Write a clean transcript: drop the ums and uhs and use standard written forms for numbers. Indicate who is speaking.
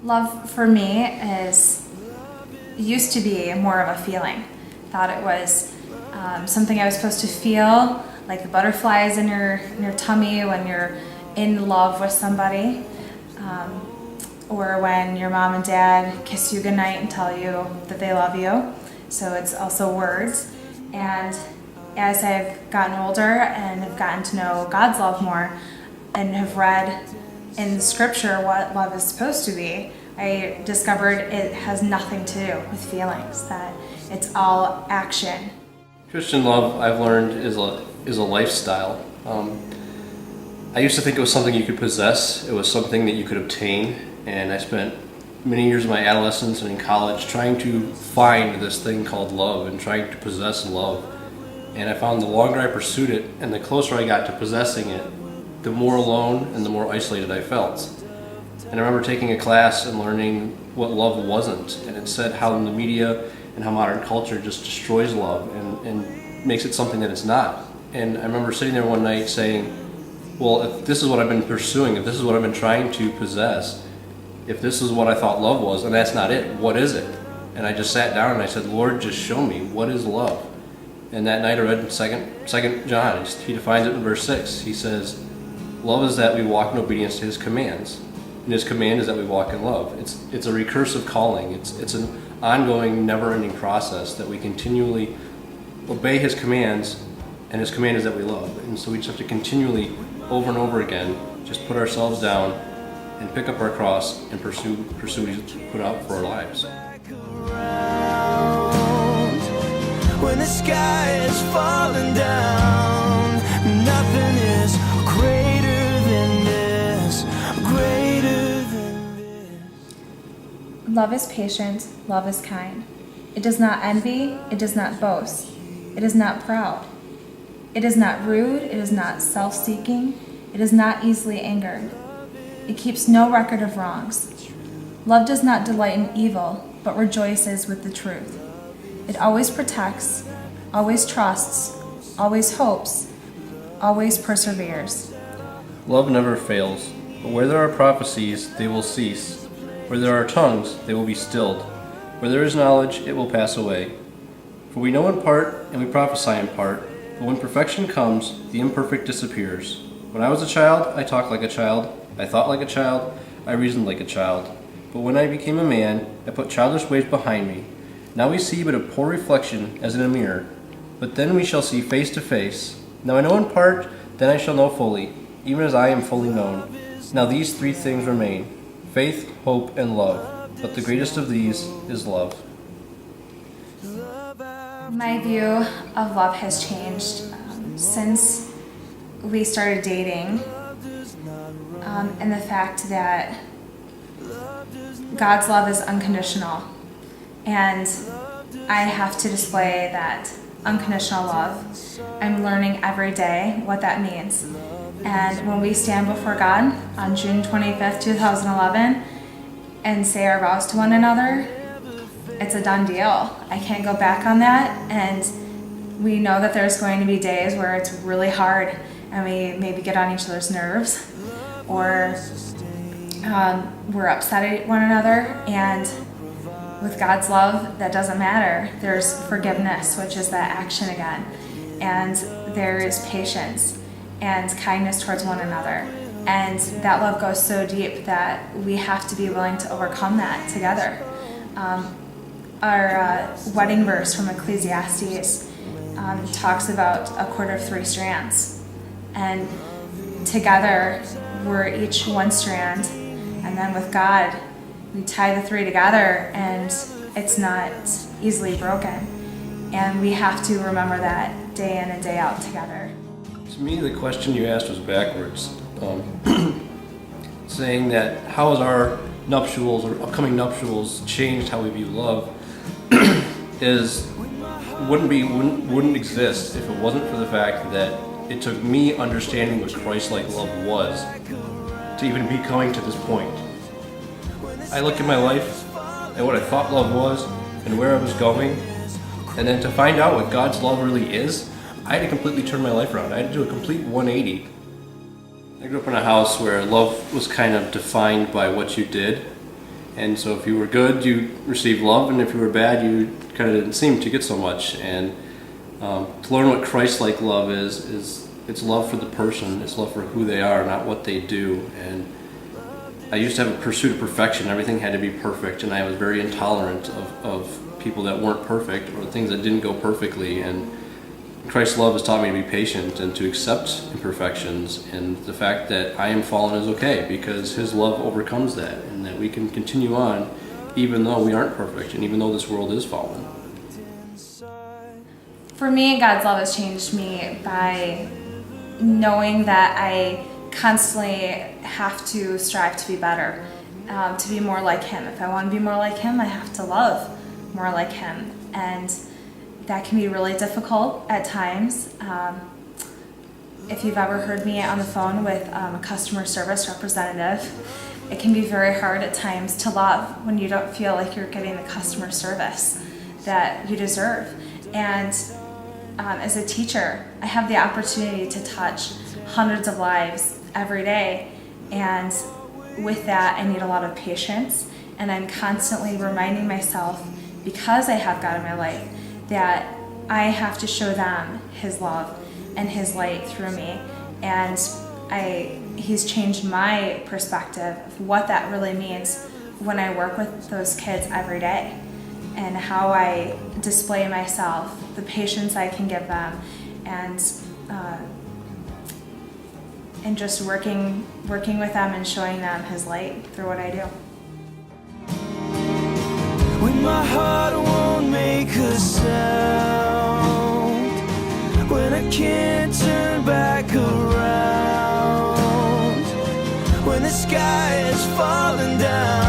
Speaker 1: Love for me used to be more of a feeling. Thought it was something I was supposed to feel, like the butterflies in your tummy when you're in love with somebody, or when your mom and dad kiss you goodnight and tell you that they love you. So it's also words. And as I've gotten older and have gotten to know God's love more and have read in Scripture what love is supposed to be, I discovered it has nothing to do with feelings, that it's all action.
Speaker 2: Christian love, I've learned, is a lifestyle. I used to think it was something you could possess. It was something that you could obtain, and I spent many years of my adolescence and in college trying to find this thing called love and trying to possess love. And I found the longer I pursued it and the closer I got to possessing it, the more alone and the more isolated I felt. And I remember taking a class and learning what love wasn't, and it said how the media and how modern culture just destroys love and makes it something that it's not. And I remember sitting there one night saying, well, if this is what I've been pursuing, if this is what I've been trying to possess, if this is what I thought love was, and that's not it, what is it? And I just sat down and I said, Lord, just show me, what is love? And that night I read 2 John. He defines it in verse 6. He says, love is that we walk in obedience to His commands. And His command is that we walk in love. It's a recursive calling. It's an ongoing, never-ending process that we continually obey His commands, and His command is that we love. And so we just have to continually, over and over again, just put ourselves down and pick up our cross and pursue what He's put out for our lives.
Speaker 3: When the sky is falling down, nothing is greater than this, greater than this.
Speaker 1: Love is patient, love is kind. It does not envy, it does not boast, it is not proud. It is not rude, it is not self-seeking, it is not easily angered. It keeps no record of wrongs. Love does not delight in evil, but rejoices with the truth. It always protects, always trusts, always hopes, always perseveres.
Speaker 2: Love never fails, but where there are prophecies, they will cease. Where there are tongues, they will be stilled. Where there is knowledge, it will pass away. For we know in part, and we prophesy in part, but when perfection comes, the imperfect disappears. When I was a child, I talked like a child, I thought like a child, I reasoned like a child. But when I became a man, I put childish ways behind me. Now we see but a poor reflection as in a mirror, but then we shall see face to face. Now I know in part, then I shall know fully, even as I am fully known. Now these three things remain, faith, hope, and love, but the greatest of these is love.
Speaker 1: My view of love has changed since we started dating, and the fact that God's love is unconditional. And I have to display that unconditional love. I'm learning every day what that means. And when we stand before God on June 25th, 2011, and say our vows to one another, it's a done deal. I can't go back on that. And we know that there's going to be days where it's really hard and we maybe get on each other's nerves, or we're upset at one another. And with God's love, that doesn't matter. There's forgiveness, which is that action again. And there is patience and kindness towards one another. And that love goes so deep that we have to be willing to overcome that together. Our wedding verse from Ecclesiastes talks about a cord of 3 strands. And together, we're each one strand. And then with God, we tie the 3 together, and it's not easily broken. And we have to remember that day in and day out together.
Speaker 2: To me, the question you asked was backwards. Saying that how has our nuptials or upcoming nuptials changed how we view love wouldn't exist if it wasn't for the fact that it took me understanding what Christ-like love was to even be coming to this point. I look at my life and what I thought love was and where I was going, and then to find out what God's love really is, I had to completely turn my life around. I had to do a complete 180. I grew up in a house where love was kind of defined by what you did, And so if you were good, you received love, and if you were bad, you kind of didn't seem to get so much. And to learn what Christ-like love is it's love for the person, it's love for who they are, not what they do. And I used to have a pursuit of perfection. Everything had to be perfect, and I was very intolerant of people that weren't perfect or things that didn't go perfectly. And Christ's love has taught me to be patient and to accept imperfections, and the fact that I am fallen is okay because His love overcomes that, and that we can continue on even though we aren't perfect and even though this world is fallen.
Speaker 1: For me, God's love has changed me by knowing that I constantly have to strive to be better, to be more like Him. If I want to be more like Him, I have to love more like Him. And that can be really difficult at times. If you've ever heard me on the phone with a customer service representative, it can be very hard at times to love when you don't feel like you're getting the customer service that you deserve. And as a teacher, I have the opportunity to touch hundreds of lives every day. And with that, I need a lot of patience. And I'm constantly reminding myself, because I have God in my life, that I have to show them His love and His light through me. And He's changed my perspective of what that really means when I work with those kids every day, and how I display myself, the patience I can give them, and just working with them and showing them His light through what I do.
Speaker 3: When my heart won't make a sound, when I can't turn back around, when the sky is falling down.